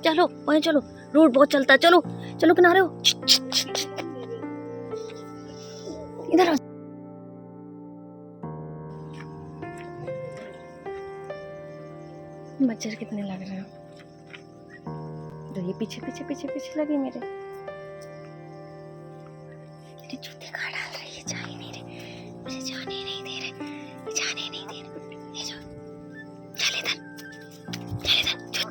चलो वहीं चलो, रोड बहुत चलता है, चलो चलो किनारे हो, इधर आओ। मच्छर कितने लग रहे हैं, तो ये पीछे पीछे पीछे पीछे लगे मेरे जूते कहाँ डाल रही है, जा ही नहीं रहे, मुझे जाने ही नहीं दे रहे, जाने ही नहीं दे रहे, ये जो चल इधर, चल इधर, चल।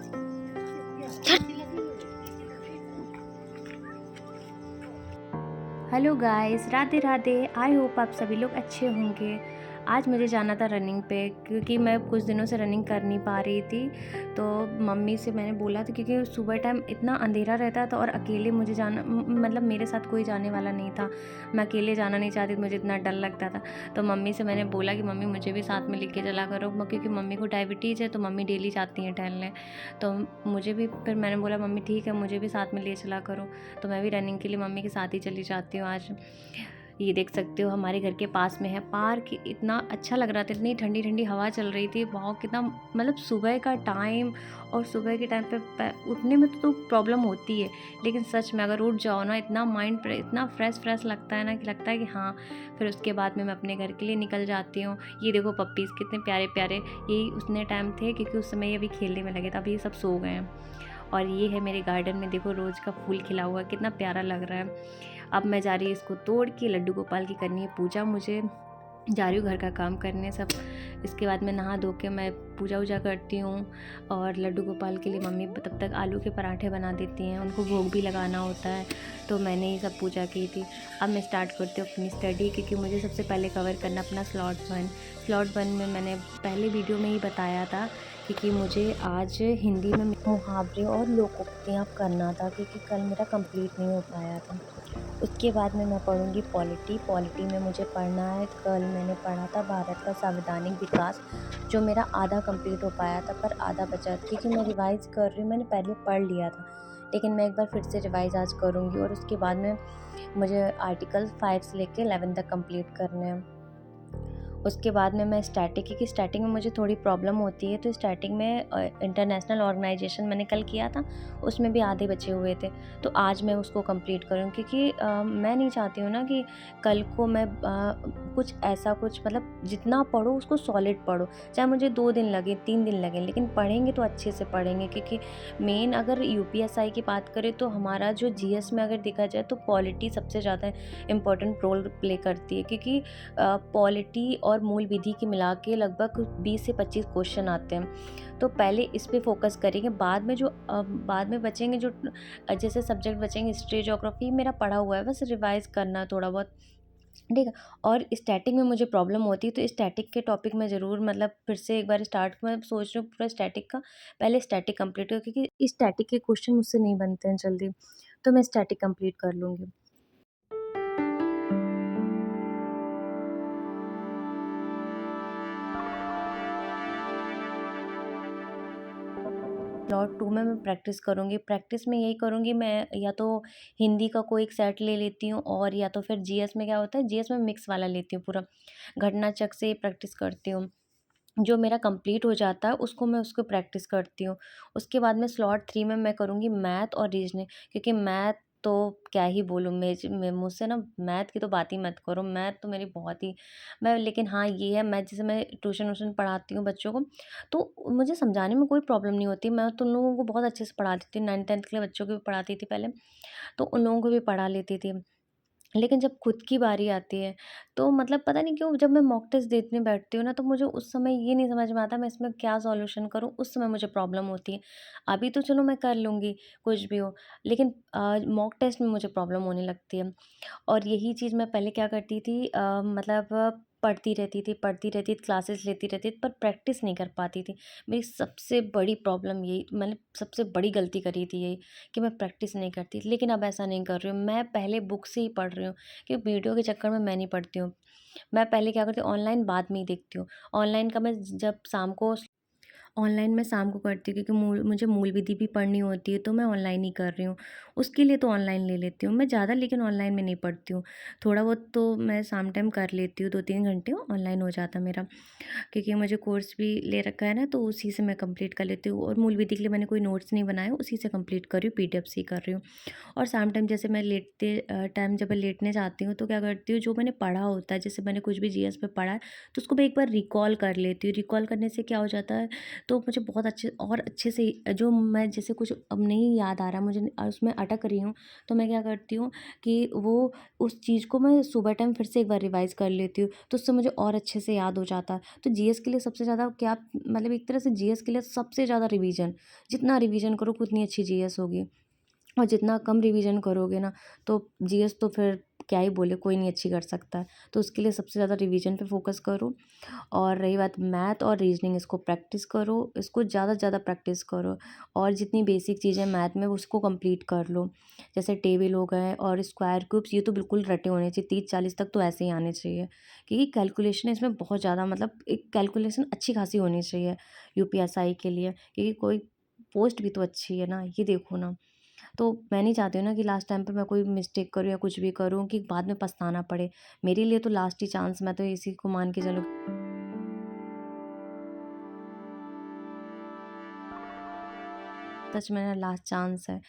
Hello guys, Radhe Radhe. I hope आप सभी लोग अच्छे होंगे। आज मुझे जाना था रनिंग पे, क्योंकि मैं कुछ दिनों से रनिंग कर नहीं पा रही थी। तो मम्मी से मैंने बोला था, क्योंकि सुबह टाइम इतना अंधेरा रहता था और अकेले मुझे जाना, मतलब मेरे साथ कोई जाने वाला नहीं था। मैं अकेले जाना नहीं चाहती थी, मुझे इतना डर लगता था। तो मम्मी से मैंने बोला कि मम्मी मुझे भी साथ में लेके चला करो, क्योंकि मम्मी को डायबिटीज़ है, तो मम्मी डेली जाती हैं टहलने। तो मुझे भी, फिर मैंने बोला मम्मी ठीक है, मुझे भी साथ में ले चला करो। तो मैं भी रनिंग के लिए मम्मी के साथ ही चली जाती हूँ आज। ये देख सकते हो हमारे घर के पास में है पार्क, इतना अच्छा लग रहा था, इतनी ठंडी ठंडी हवा चल रही थी, बहुत कितना, मतलब सुबह का टाइम, और सुबह के टाइम पे उठने में तो प्रॉब्लम होती है, लेकिन सच में अगर उठ जाओ ना, इतना माइंड इतना फ्रेश लगता है ना, कि लगता है कि हाँ। फिर उसके बाद में मैं अपने घर के लिए निकल जाती हूँ। ये देखो पप्पीज़ कितने प्यारे प्यारे, यही उसने टाइम थे, क्योंकि उस समय ये अभी खेलने में लगे थे, अभी ये सब सो गए हैं। और ये है मेरे गार्डन में, देखो रोज़ का फूल खिला हुआ, कितना प्यारा लग रहा है। अब मैं जा रही हूँ इसको तोड़ के, लड्डू गोपाल की करनी है पूजा, मुझे जा रही हूँ घर का काम करने सब। इसके बाद मैं नहा धो के मैं पूजा वूजा करती हूँ, और लड्डू गोपाल के लिए मम्मी तब तक आलू के पराठे बना देती हैं, उनको भोग भी लगाना होता है। तो मैंने ही सब पूजा की थी। अब मैं स्टार्ट करती हूँ अपनी स्टडी, क्योंकि मुझे सबसे पहले कवर करना अपना स्लॉट 1 में मैंने पहले वीडियो में ही बताया था, क्योंकि मुझे आज हिंदी में मुहावरे और लोकोक्तियाँ करना था, क्योंकि कल मेरा कंप्लीट नहीं हो पाया था। उसके बाद में मैं पढ़ूँगी पॉलिटी में मुझे पढ़ना है, कल मैंने पढ़ा था भारत का संवैधानिक विकास, जो मेरा आधा कंप्लीट हो पाया था, पर आधा बचा, क्योंकि मैं रिवाइज़ कर रही हूँ, मैंने पहले पढ़ लिया था, लेकिन मैं एक बार फिर से रिवाइज़ आज करूँगी। और उसके बाद में मुझे आर्टिकल 5 से लेके 11 तक कंप्लीट करने हैं। उसके बाद में मैं स्टैटिक, क्योंकि स्टैटिक में मुझे थोड़ी प्रॉब्लम होती है, तो स्टैटिक में इंटरनेशनल ऑर्गेनाइजेशन मैंने कल किया था, उसमें भी आधे बचे हुए थे, तो आज मैं उसको कंप्लीट करूँ, क्योंकि मैं नहीं चाहती हूँ ना कि कल को मैं कुछ ऐसा कुछ, मतलब जितना पढ़ो उसको सॉलिड पढ़ो, चाहे मुझे 2 दिन लगे 3 दिन लगे, लेकिन पढ़ेंगे तो अच्छे से पढ़ेंगे। क्योंकि मेन अगर यूपीएसआई की बात करें, तो हमारा जो जीएस में अगर देखा जाए, तो पॉलिटी सबसे ज़्यादा इम्पोर्टेंट रोल प्ले करती है, क्योंकि पॉलिटी और मूल विधि की मिला के लगभग 20 से 25 क्वेश्चन आते हैं। तो पहले इस पे फोकस करेंगे, बाद में जो बाद में बचेंगे, जो जैसे सब्जेक्ट बचेंगे, हिस्ट्री ज्योग्राफी मेरा पढ़ा हुआ है, बस रिवाइज करना थोड़ा बहुत, ठीक है। और स्टैटिक में मुझे प्रॉब्लम होती है, तो स्टैटिक के टॉपिक में ज़रूर, मतलब फिर से एक बार स्टार्ट, मैं सोच रही हूँ पूरा स्टैटिक का पहले स्टैटिक कंप्लीट हो, क्योंकि स्टैटिक के क्वेश्चन मुझसे नहीं बनते हैं जल्दी, तो मैं स्टैटिक कंप्लीट कर लूँगी। प्लॉट 2 में मैं प्रैक्टिस करूँगी। प्रैक्टिस में यही करूँगी, मैं या तो हिंदी का कोई एक सेट ले लेती हूँ, और या तो फिर जीएस में क्या होता है, जीएस में मिक्स वाला लेती हूँ पूरा। घटना चक्र से प्रैक्टिस करती हूँ। जो मेरा कंप्लीट हो जाता है उसको मैं उसको प्रैक्टिस करती हूँ। उसके बाद में स्लॉट 3 में मैं करूँगी मैथ और रीज़निंग, क्योंकि मैथ तो क्या ही बोलूँ, मैं मुझसे ना मैथ की तो बात ही मत करो। मैथ तो मेरी बहुत ही, मैं, लेकिन हाँ ये है, मैं जैसे मैं ट्यूशन व्यूशन पढ़ाती हूँ बच्चों को, तो मुझे समझाने में कोई प्रॉब्लम नहीं होती। मैं तो उन लोगों को बहुत अच्छे से पढ़ा देती हूँ, 9th-10th के लिए बच्चों को भी पढ़ाती थी पहले, तो उन लोगों को भी पढ़ा लेती थी। लेकिन जब खुद की बारी आती है, तो मतलब पता नहीं क्यों, जब मैं मॉक टेस्ट देने बैठती हूँ ना, तो मुझे उस समय ये नहीं समझ में आता मैं इसमें क्या सॉल्यूशन करूँ, उस समय मुझे प्रॉब्लम होती है। अभी तो चलो मैं कर लूँगी, कुछ भी हो, लेकिन मॉक टेस्ट में मुझे प्रॉब्लम होने लगती है। और यही चीज़ मैं पहले क्या करती थी, मतलब पढ़ती रहती थी, क्लासेस लेती रहती थी, पर प्रैक्टिस नहीं कर पाती थी। मेरी सबसे बड़ी प्रॉब्लम यही, मैंने सबसे बड़ी गलती करी थी यही, कि मैं प्रैक्टिस नहीं करती थी। लेकिन अब ऐसा नहीं कर रही हूँ, मैं पहले बुक से ही पढ़ रही हूँ, क्योंकि वीडियो के चक्कर में मैं नहीं पढ़ती हूँ। मैं पहले क्या करती हूँ, ऑनलाइन बाद में ही देखती हूँ। ऑनलाइन का मैं जब शाम को ऑनलाइन मैं शाम को करती हूँ क्योंकि मुझे मूल विधि भी पढ़नी होती है, तो मैं ऑनलाइन ही कर रही हूँ। उसके लिए तो ऑनलाइन ले लेती हूँ। मैं ज़्यादा लेकिन ऑनलाइन में नहीं पढ़ती हूँ। थोड़ा बहुत तो मैं शाम टाइम कर लेती हूँ, 2-3 घंटे ऑनलाइन हो जाता है मेरा। क्योंकि मुझे कोर्स भी ले रखा है ना, तो उसी से मैं कंप्लीट कर लेती हूँ और मूल विधि के लिए मैंने कोई नोट्स नहीं बनाए, उसी से कंप्लीट कर रही हूँ, पीडीएफ से ही कर रही हूँ। और शाम टाइम जैसे मैं लेटते टाइम जब मैं लेटने जाती हूँ, तो क्या करती हूँ, जो मैंने पढ़ा होता है, जैसे मैंने कुछ भी जीएस में पढ़ा है, तो उसको मैं एक बार रिकॉल कर लेती हूँ। रिकॉल करने से क्या हो जाता है, तो मुझे बहुत अच्छे से जो मैं जैसे कुछ अब नहीं याद आ रहा मुझे, उसमें अटक रही हूँ, तो मैं क्या करती हूँ कि वो उस चीज़ को मैं सुबह टाइम फिर से एक बार रिवाइज़ कर लेती हूँ, तो उससे मुझे और अच्छे से याद हो जाता है। तो जीएस के लिए सबसे ज़्यादा क्या मतलब, एक तरह से जीएस के लिए सबसे ज़्यादा रिवीजन, जितना रिवीजन करो उतनी अच्छी जीएस होगी। और जितना कम रिवीजन करोगे ना, तो जीएस तो फिर क्या ही बोले, कोई नहीं अच्छी कर सकता है। तो उसके लिए सबसे ज़्यादा रिवीजन पे फ़ोकस करो। और रही बात मैथ और रीजनिंग, इसको प्रैक्टिस करो, इसको ज़्यादा से ज़्यादा प्रैक्टिस करो। और जितनी बेसिक चीज़ें मैथ में उसको कंप्लीट कर लो। जैसे टेबल हो गए और स्क्वायर क्यूब्स, ये तो बिल्कुल रटे होने चाहिए, 30-40 तक तो ऐसे ही आने चाहिए। क्योंकि कैलकुलेशन इसमें बहुत ज़्यादा, मतलब एक कैलकुलेशन अच्छी खासी होनी चाहिए यूपीएसआई के लिए, क्योंकि कोई पोस्ट भी तो अच्छी है ना, ये देखो ना। तो मैं नहीं चाहती हूँ ना कि लास्ट टाइम पे मैं कोई मिस्टेक करूँ या कुछ भी करूँ कि बाद में पछताना पड़े। मेरे लिए तो लास्ट ही चांस, मैं तो इसी को मान के चलो, सच में ना लास्ट चांस है।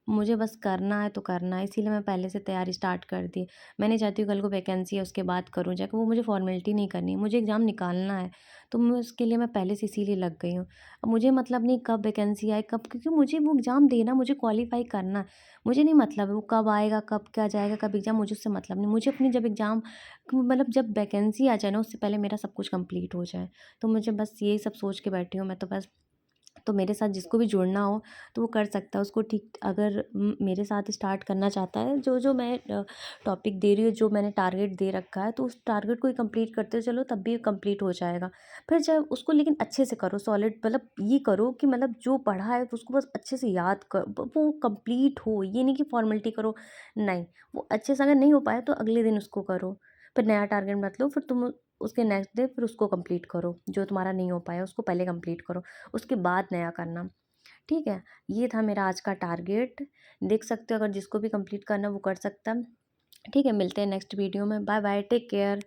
मुझे बस करना है तो करना है, इसीलिए मैं पहले से तैयारी स्टार्ट कर दी। मैं नहीं चाहती हूँ कल को वैकेंसी है उसके बाद करूँ जाके, वो मुझे फ़ॉर्मेलिटी नहीं करनी है, मुझे एग्ज़ाम निकालना है। तो मैं उसके लिए मैं पहले से इसीलिए लग गई हूँ। अब मुझे मतलब नहीं कब वैकेंसी आए, कब, क्योंकि मुझे वो एग्ज़ाम देना, मुझे क्वालीफ़ाई करना है। मुझे नहीं मतलब है वो कब आएगा, कब क्या जाएगा, कब एग्ज़ाम, मुझे उससे मतलब नहीं। मुझे अपनी जब एग्ज़ाम मतलब जब वैकेंसी आ जाए ना, उससे पहले मेरा सब कुछ कंप्लीट हो जाए। तो मुझे बस यही सब सोच के बैठी हूँ मैं तो बस। तो मेरे साथ जिसको भी जुड़ना हो तो वो कर सकता है, उसको ठीक अगर मेरे साथ स्टार्ट करना चाहता है, जो मैं टॉपिक दे रही हूँ, जो मैंने टारगेट दे रखा है, तो उस टारगेट को ही कंप्लीट करते चलो, तब भी कंप्लीट हो जाएगा। फिर चाहे उसको लेकिन अच्छे से करो, सॉलिड, मतलब ये करो कि मतलब जो पढ़ा है तो उसको बस अच्छे से याद कर, वो कंप्लीट हो, ये नहीं कि फॉर्मेलिटी करो। नहीं, वो अच्छे से अगर नहीं हो पाया तो अगले दिन उसको करो। फिर नया टारगेट मत लो, फिर तुम उसके नेक्स्ट डे फिर उसको कंप्लीट करो, जो तुम्हारा नहीं हो पाया उसको पहले कंप्लीट करो, उसके बाद नया करना। ठीक है? ये था मेरा आज का टारगेट। देख सकते हो, अगर जिसको भी कंप्लीट करना है वो कर सकता है। ठीक है, मिलते हैं नेक्स्ट वीडियो में। Bye bye, take care.